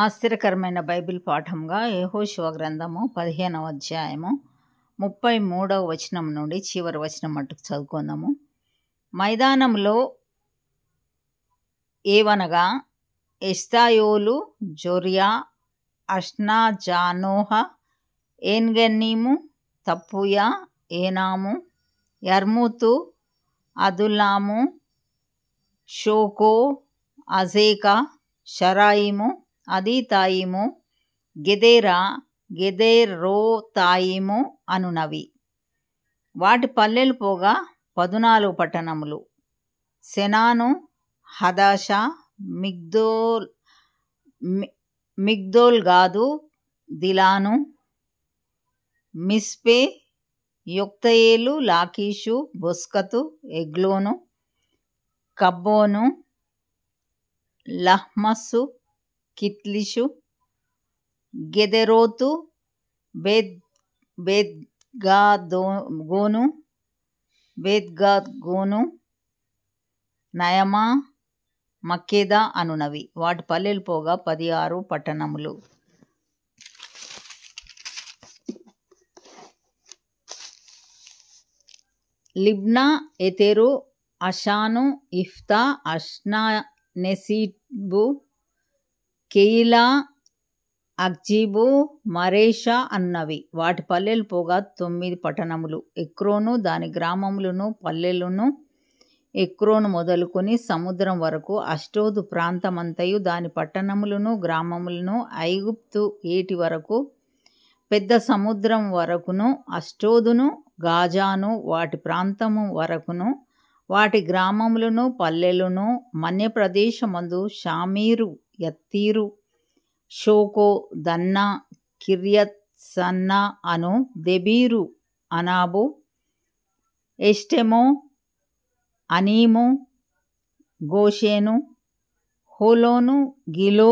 ఆశ్చర్యకరమైన బైబిల్ పాఠంగా యెహోషువ గ్రంథము 15వ అధ్యాయము 33వ వచనం నుండి చివరి వచనం మట్టుకు చదువుకుందాము. మైదానంలో ఏవనగా ఎష్తాయోలు, జొర్యా, అష్నా, జానోహ, ఏన్గన్నీము, తప్పుయా, ఏనాము, యర్మూతు, అదుల్లాము, షోకో, అజేకా, షరాయిము, అదీతాయిము, గెదేరా, గెదెరోతాయిము అనునవి. వాటి పల్లెలు పోగా 14 పట్టణములు: సెనాను, హదాషా, మిగ్దోల్గాదు, దిలాను, మిస్పే, యొక్తయేలు, లాకీషు, బొస్కతు, ఎగ్లోను, కబ్బోను, లహ్మస్సు, కిత్లిషు, గెదెరోతు, బేత్గాదోను, నయమా, మక్కేదా అనునవి. వాటి పల్లెలు పోగా 16 పట్టణములు. లిబ్నా, ఎతెరు, అషాను, ఇఫ్తా, అష్నా, నెసిబు, కెయిలా, అక్జీబు, మరేషా అన్నవి. వాటి పల్లెలు పోగా 9 పట్టణములు. ఎక్రోను, దాని గ్రామములను పల్లెలను, ఎక్రోను మొదలుకొని సముద్రం వరకు, అష్టోదు ప్రాంతమంతయు దాని పట్టణములను గ్రామములను, ఐగుప్తు ఏటి వరకు, పెద్ద సముద్రం వరకును, అష్టోదును, గాజాను వాటి ప్రాంతము వరకును, వాటి గ్రామములను పల్లెలను, మన్య ప్రదేశమందు షామీరు, యత్తీరు, షోకో, దన్నా, కిర్యత్ సన్నా అను, దెబీరు, అనాబు, ఎష్టెమో, అనీము, గోషేను, హోలోను, గిలో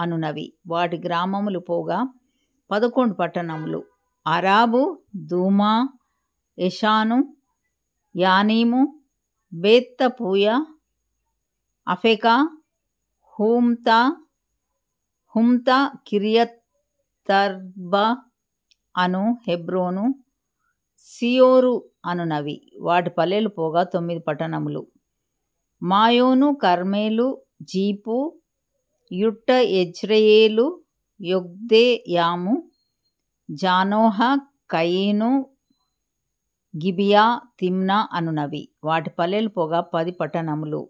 అనునవి. వాటి గ్రామములు పోగా 11 పట్టణములు: అరాబు, దూమా, ఎషాను, యానీము, బేత్తపూయ, అఫెకా, హుమ్తా, కిర్యతర్బా అను, హెబ్రోను, సియోరు అనునవి. వాటి పల్లెలు పోగా 9 పట్టణములు: మాయోను, కర్మెలు, జీపు, యుట్ట, యెజ్రెయేలు, యొగ్దెయాము, జానోహ, కయీను, గిబియా, తిమ్నా అనునవి. వాటి పల్లెలు పోగా 10 పట్టణములు: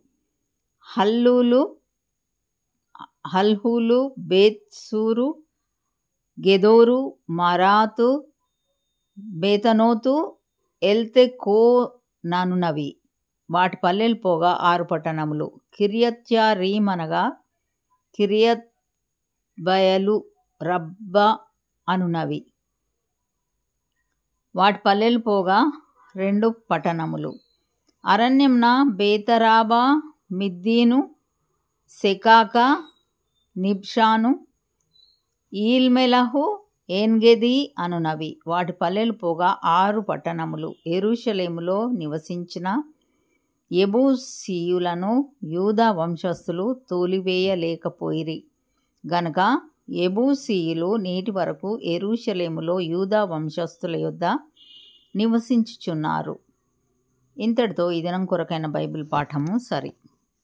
హల్హూలు, బేత్సూరు, గెదోరు, మరాతు, బేతనోతు, ఎల్తెకోననునవి. వాటి పల్లెలు పోగా 6 పట్టణములు: కిర్యత్యారీమనగా కిర్యత్బయలు, రబ్బా అనునవి. వాటి పల్లెలు పోగా 2 పట్టణములు: అరణ్యంన బేతరాబా, మిద్దీను, సెకాకా, నిబ్షాను, ఈల్మెలహు, ఏన్గెదీ అనునవి. వాటి పల్లెలు పోగా 6 పట్టణములు. యెరూషలేములో నివసించిన యెబూసీయులను యూదా వంశస్థులు తోలివేయలేకపోయిరి గనుక యెబూసీయులు నేటి వరకు యెరూషలేములో యూదా వంశస్థుల యొద్ద నివసించుచున్నారు. ఇంతటితో ఈ దినం కొరకైన బైబిల్ పాఠము సరి.